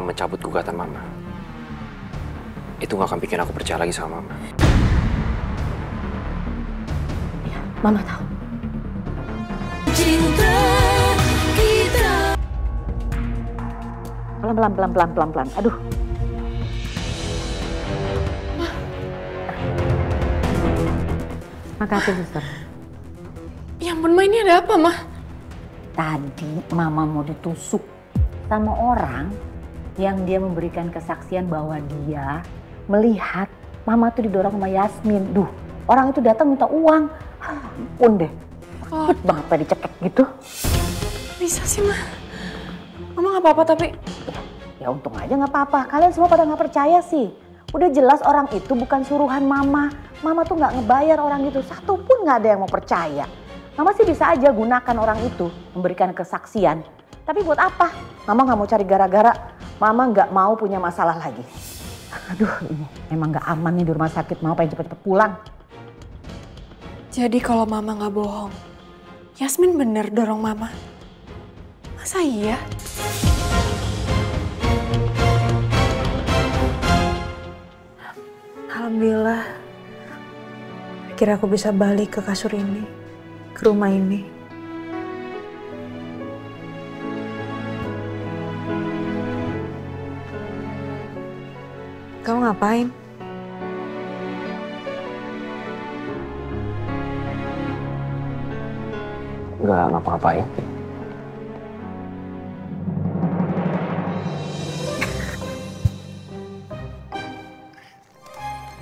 mencabut gugatan Mama, itu gak akan bikin aku percaya lagi sama Mama. Ya, Mama tahu. Cinta kita. Pelan. Aduh. Makasih, Suster. Ya ampun, Ma, ini ada apa, Ma? Tadi Mama mau ditusuk sama orang yang dia memberikan kesaksian bahwa dia melihat Mama tuh didorong sama Yasmin. Duh, orang itu datang minta uang. Ampun deh, takut banget pada dicekek gitu. Bisa sih, Ma. Mama gak apa-apa tapi... Ya untung aja gak apa-apa, kalian semua pada gak percaya sih. Udah jelas orang itu bukan suruhan Mama. Mama tuh gak ngebayar orang itu, satu pun gak ada yang mau percaya. Mama sih bisa aja gunakan orang itu, memberikan kesaksian. Tapi buat apa? Mama gak mau cari gara-gara, Mama gak mau punya masalah lagi. Aduh, ini emang gak aman nih di rumah sakit, Mama pengen cepet-cepet pulang. Jadi kalau Mama gak bohong, Yasmin bener dorong Mama. Masa iya? Alhamdulillah, akhirnya aku bisa balik ke kasur ini, ke rumah ini. Kamu ngapain? Nggak ngapa-ngapain.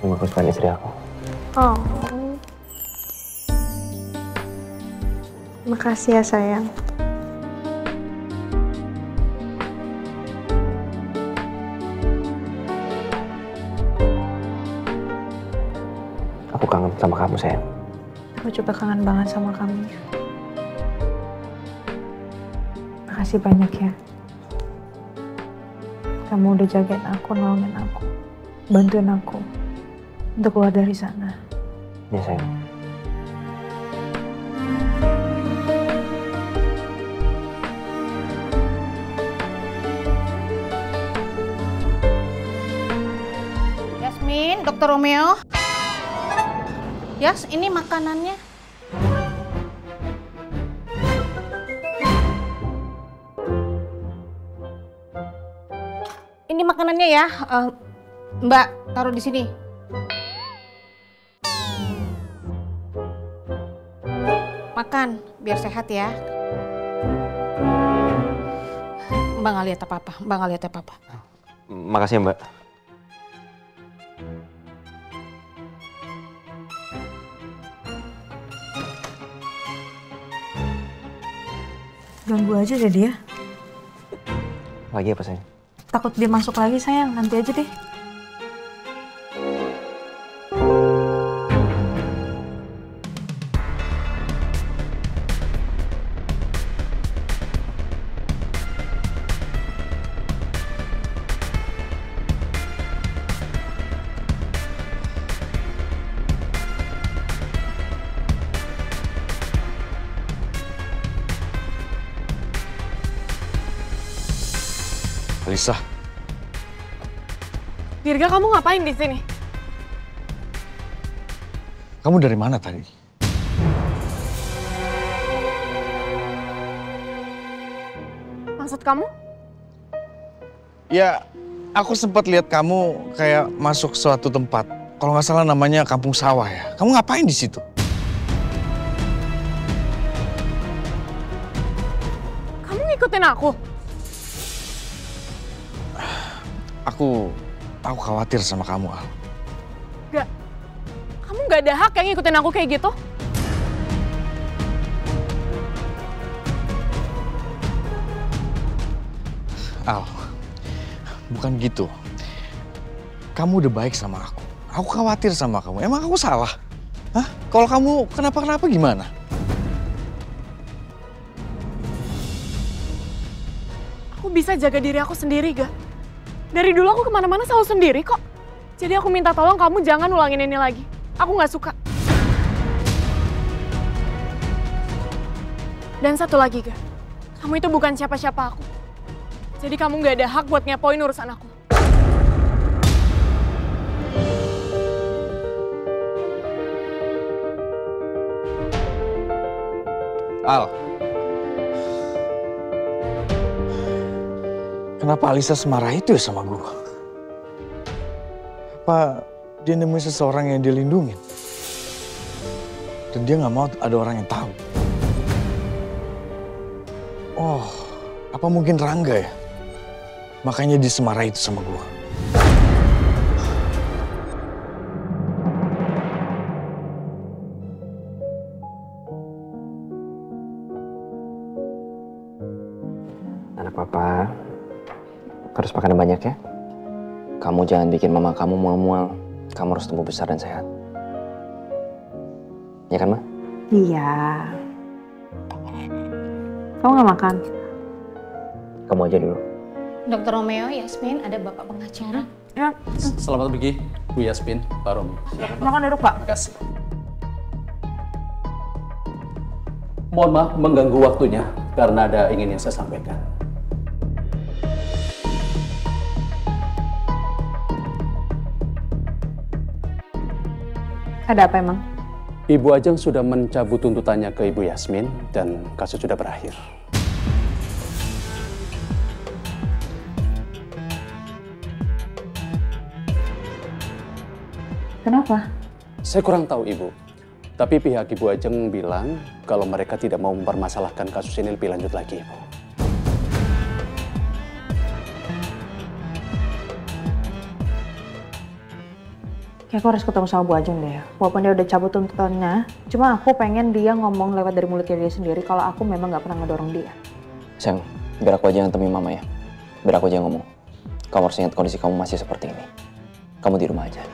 Aku suka istri aku. Oh. Makasih ya sayang. Aku kangen sama kamu, sayang. Aku juga kangen banget sama kamu. Makasih banyak ya. Kamu udah jagain aku, nolongin aku, bantuin aku untuk keluar dari sana. Ya, sayang. Yasmin, Dokter Romeo. Yas, ini makanannya. Ini makanannya ya, Mbak, taruh di sini. Makan, biar sehat ya. Mbak nggak lihat apa-apa, Mbak nggak lihat apa-apa. Makasih ya, Mbak. Ganggu aja deh dia. Lagi apa, sayang? Takut dia masuk lagi sayang, nanti aja deh. Alisa. Dirga, kamu ngapain di sini? Kamu dari mana tadi? Maksud kamu? Ya, aku sempat lihat kamu kayak masuk suatu tempat. Kalau nggak salah namanya Kampung Sawah ya. Kamu ngapain di situ? Kamu ngikutin aku? Aku khawatir sama kamu, Al. Gak. Kamu gak ada hak yang ngikutin aku kayak gitu. Al, bukan gitu. Kamu udah baik sama aku. Aku khawatir sama kamu. Emang aku salah? Hah? Kalau kamu kenapa-kenapa gimana? Aku bisa jaga diri aku sendiri, Gak. Dari dulu aku kemana-mana selalu sendiri kok. Jadi aku minta tolong kamu jangan ulangin ini lagi. Aku gak suka. Dan satu lagi, Gak. Kamu itu bukan siapa-siapa aku. Jadi kamu nggak ada hak buat ngepoin urusan aku. Al. Kenapa Alisa semarah itu ya sama gue? Apa dia nemuin seseorang yang dia lindungin? Dan dia nggak mau ada orang yang tahu. Oh, apa mungkin Rangga ya? Makanya dia semarah itu sama gue. Anak papa, harus makan yang banyak ya. Kamu jangan bikin mama kamu mual-mual. Kamu harus tumbuh besar dan sehat. Ya kan, Ma? Iya. Kamu nggak makan? Kamu aja dulu. Dr. Romeo, Yasmin, ada Bapak pengacara. Ya. Selamat pagi, Bu Yasmin, Pak Romi. Makan duduk, Pak. Terima kasih. Mohon maaf mengganggu waktunya karena ada ingin yang saya sampaikan. Ada apa emang? Ibu Ajeng sudah mencabut tuntutannya ke Ibu Yasmin dan kasus sudah berakhir. Kenapa? Saya kurang tahu Ibu, tapi pihak Ibu Ajeng bilang kalau mereka tidak mau mempermasalahkan kasus ini lebih lanjut lagi, Ibu. Kayak aku harus ketemu sama Bu Ajeng deh. Walaupun dia udah cabut tuntutannya, cuma aku pengen dia ngomong lewat dari mulutnya dia sendiri kalau aku memang nggak pernah ngedorong dia. Sayang, biar aku aja yang temuin mama ya. Biar aku aja yang ngomong. Kamu harus ingat kondisi kamu masih seperti ini. Kamu di rumah aja.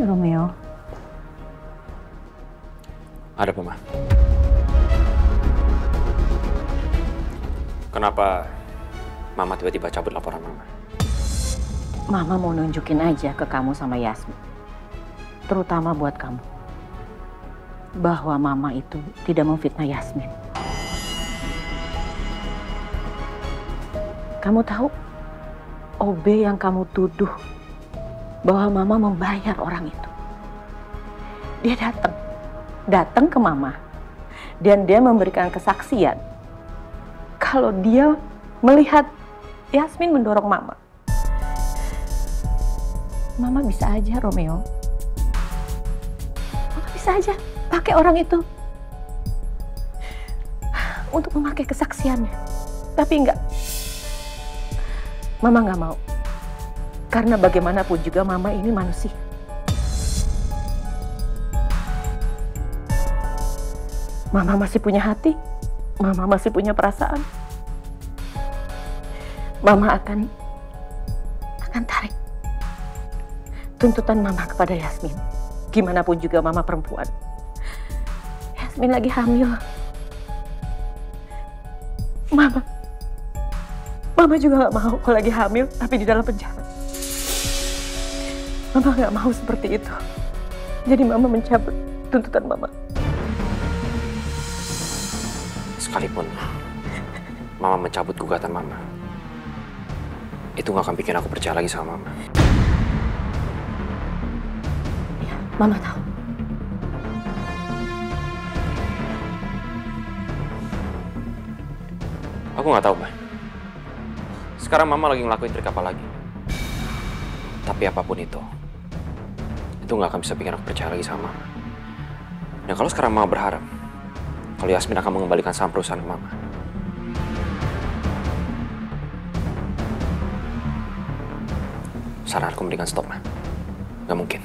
Romeo. Ada apa, Ma? Kenapa Mama tiba-tiba cabut laporan Mama? Mama mau nunjukin aja ke kamu sama Yasmin. Terutama buat kamu. Bahwa Mama itu tidak memfitnah Yasmin. Kamu tahu OB yang kamu tuduh bahwa Mama membayar orang itu. Dia datang ke Mama. Dan dia memberikan kesaksian kalau dia melihat Yasmin mendorong Mama. Mama bisa aja, Romeo. Mama bisa aja pakai orang itu untuk memakai kesaksiannya. Tapi enggak. Mama nggak mau. Karena bagaimanapun juga Mama ini manusia. Mama masih punya hati. Mama masih punya perasaan. Mama akan tarik tuntutan Mama kepada Yasmin. Gimana pun juga Mama perempuan. Yasmin lagi hamil. Mama juga gak mau kalau lagi hamil tapi di dalam penjara. Mama gak mau seperti itu. Jadi Mama mencabut tuntutan Mama. Sekalipun Mama mencabut gugatan Mama, itu gak akan bikin aku percaya lagi sama Mama. Mama tahu. Aku gak tahu, Ma. Sekarang Mama lagi ngelakuin trik apa lagi. Tapi apapun itu gak akan bisa bikin aku percaya lagi sama Mama. Dan kalau sekarang Mama berharap kalau Yasmin akan mengembalikan saham perusahaan ke Mama, saran aku mendingan stop, Ma. Gak mungkin.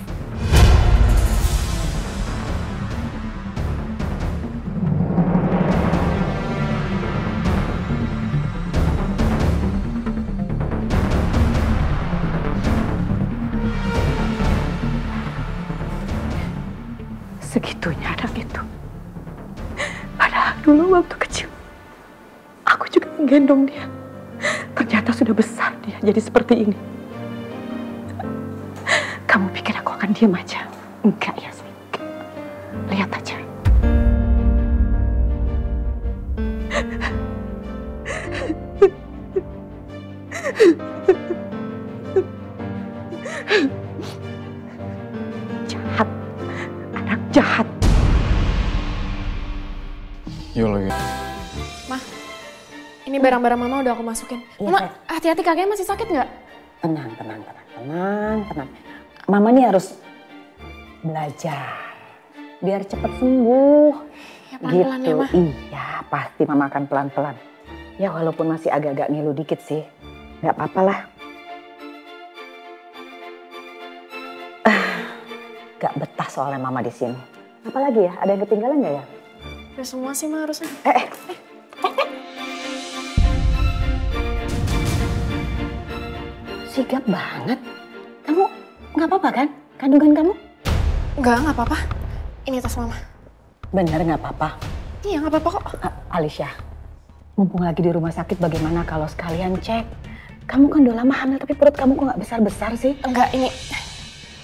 waktu kecil, aku juga menggendong dia. Ternyata sudah besar dia jadi seperti ini. Kamu pikir aku akan diam aja? Enggak, Yasmin. Lihat aja. Jahat. Anak jahat. Yuk lagi. Ma, ini barang-barang Mama udah aku masukin. Iya, Mama, Sayang. hati-hati kakeknya masih sakit nggak? Tenang. Mama nih harus belajar biar cepat sembuh. Ya pelan-pelan gitu. ya, Ma. Iya, pasti Mama akan pelan-pelan. Ya walaupun masih agak-agak ngilu dikit sih, nggak apa-apa lah. Gak betah soalnya Mama di sini. Apalagi ya? Ada yang ketinggalan nggak ya? Udah semua sih Ma harusnya. Sigap banget. Kamu nggak apa-apa kan? Kandungan kamu? Nggak apa-apa. Ini tas Mama. Bener nggak apa-apa. Iya nggak apa-apa kok. Alicia, mumpung lagi di rumah sakit, bagaimana kalau sekalian cek? Kamu kan udah lama hamil tapi perut kamu kok nggak besar-besar sih? Enggak, ini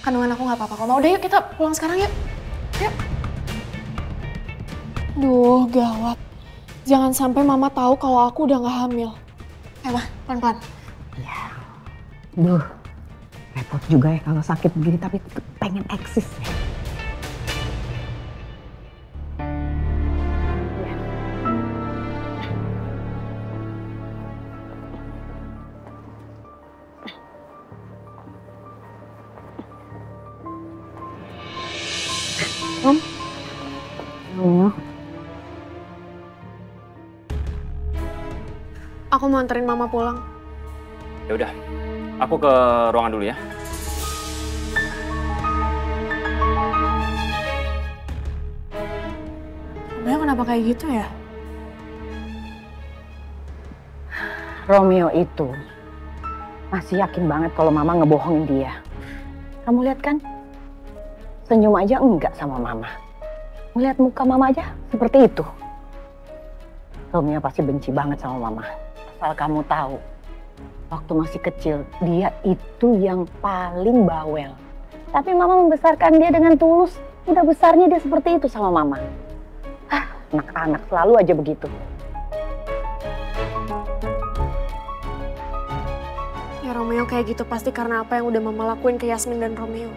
kandungan aku nggak apa-apa kok. Mau udah yuk kita pulang sekarang yuk. Yuk. Duh, gawat. Jangan sampai Mama tahu kalau aku udah nggak hamil. Ma, pelan-pelan. Duh, repot juga ya kalau sakit begini tapi tetap pengen eksis ya. Aku mau anterin Mama pulang. Ya udah, aku ke ruangan dulu ya. Romeo kenapa kayak gitu ya? Romeo itu masih yakin banget kalau Mama ngebohongin dia. Kamu lihat kan? Senyum aja enggak sama Mama. Melihat muka Mama aja seperti itu. Romeo pasti benci banget sama Mama. Asal kamu tahu, waktu masih kecil dia itu yang paling bawel. Tapi Mama membesarkan dia dengan tulus. Udah besarnya dia seperti itu sama Mama. Anak-anak selalu aja begitu. Ya Romeo kayak gitu pasti karena apa yang udah Mama lakuin ke Yasmin dan Romeo.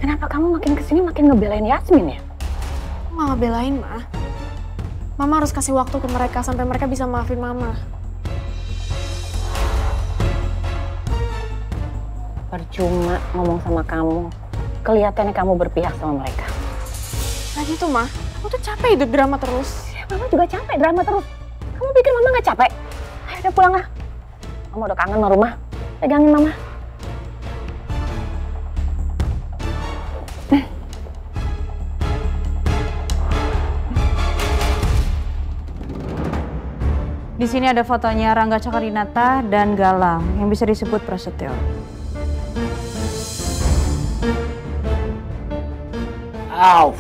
Kenapa kamu makin kesini makin ngebelain Yasmin ya? Aku nggak ngebelain, Ma. Mama harus kasih waktu ke mereka sampai mereka bisa maafin Mama. Percuma ngomong sama kamu. Kelihatannya kamu berpihak sama mereka. Nah gitu, Ma. Aku tuh capek hidup drama terus. Ya, Mama juga capek drama terus. Kamu pikir Mama nggak capek? Ayo udah pulang ah. Mama udah kangen sama rumah. Pegangin Mama. Di sini ada fotonya Rangga Cakarinata dan Galang yang bisa disebut Prasetyo. Au.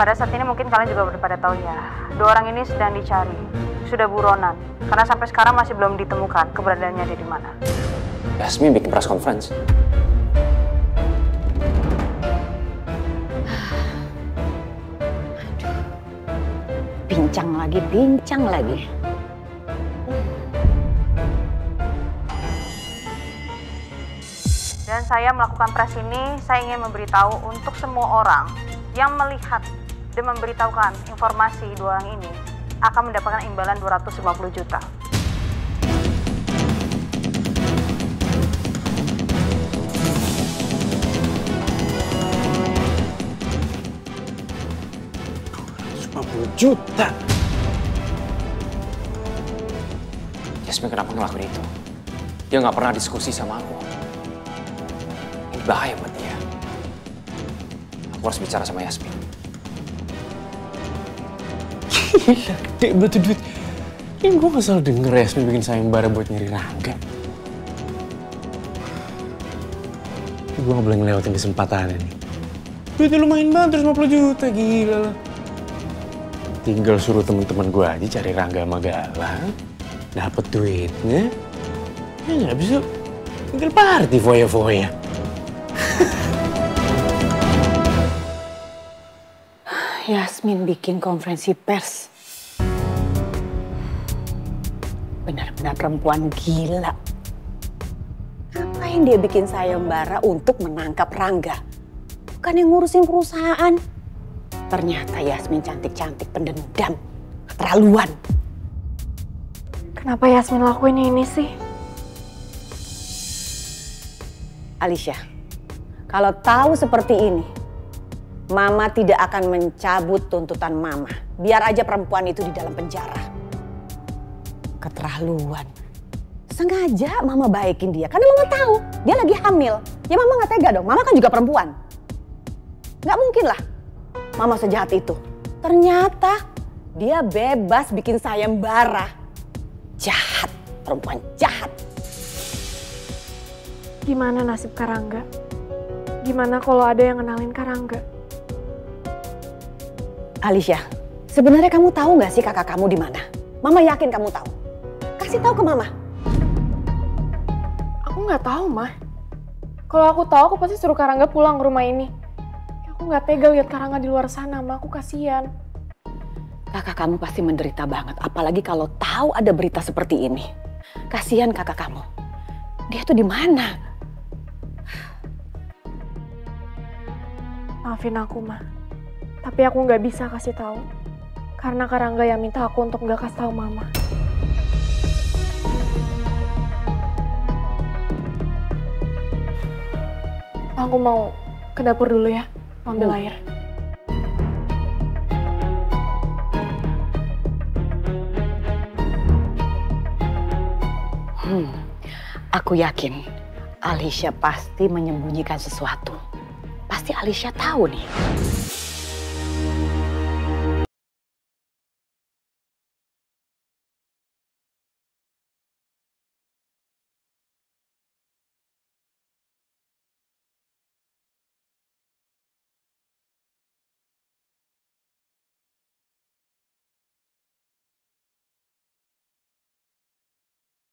Pada saat ini mungkin kalian juga udah pada tahu ya, dua orang ini sedang dicari, sudah buronan, karena sampai sekarang masih belum ditemukan keberadaannya ada di mana. Yasmin bikin press conference. Bincang lagi. Dan saya melakukan press ini, saya ingin memberitahu untuk semua orang yang melihat dan memberitahukan informasi dua orang ini akan mendapatkan imbalan 250 juta. Juta. Yasmin kenapa ngelakuin itu? Dia nggak pernah diskusi sama aku. bahaya buat dia. Aku harus bicara sama Yasmin. Gila, gede banget tuh duit. Ini gue gak salah denger Yasmin bikin sayembara buat nyari Rangga. Gue gak boleh ngelewatin kesempatan ini. Duitnya lumayan banget, 150 juta, gila lah. Tinggal suruh temen-temen gue aja cari Rangga sama Galang. Dapet duitnya. Ya gak bisa, tinggal party foya-foya. Yasmin bikin konferensi pers. Benar-benar perempuan gila. Ngapain dia bikin sayembara untuk menangkap Rangga? Bukan yang ngurusin perusahaan. Ternyata Yasmin cantik-cantik pendendam. Keterlaluan. Kenapa Yasmin lakuin ini sih? Alicia, kalau tahu seperti ini, Mama tidak akan mencabut tuntutan Mama. Biar aja perempuan itu di dalam penjara. Keterlaluan. Sengaja Mama baikin dia, karena Mama tahu dia lagi hamil. Ya Mama nggak tega dong, Mama kan juga perempuan. Nggak mungkin lah Mama sejahat itu. Ternyata dia bebas bikin sayembara. Jahat, perempuan jahat. Gimana nasib Karangga? Gimana kalau ada yang kenalin Karangga? Alicia, sebenarnya kamu tahu nggak sih kakak kamu di mana? Mama yakin kamu tahu. Kasih tahu ke Mama. Aku nggak tahu, Mah. Kalau aku tahu, aku pasti suruh Karangga pulang ke rumah ini. Aku nggak tega lihat Karangga di luar sana, Mah. Aku kasihan. Kakak kamu pasti menderita banget, apalagi kalau tahu ada berita seperti ini. Kasihan kakak kamu. Dia tuh di mana? Maafin aku, Mah. Tapi aku nggak bisa kasih tahu. Karena Karangga yang minta aku untuk nggak kasih tahu Mama. Aku mau ke dapur dulu ya, ambil air. Aku yakin Alicia pasti menyembunyikan sesuatu. Pasti Alicia tahu nih.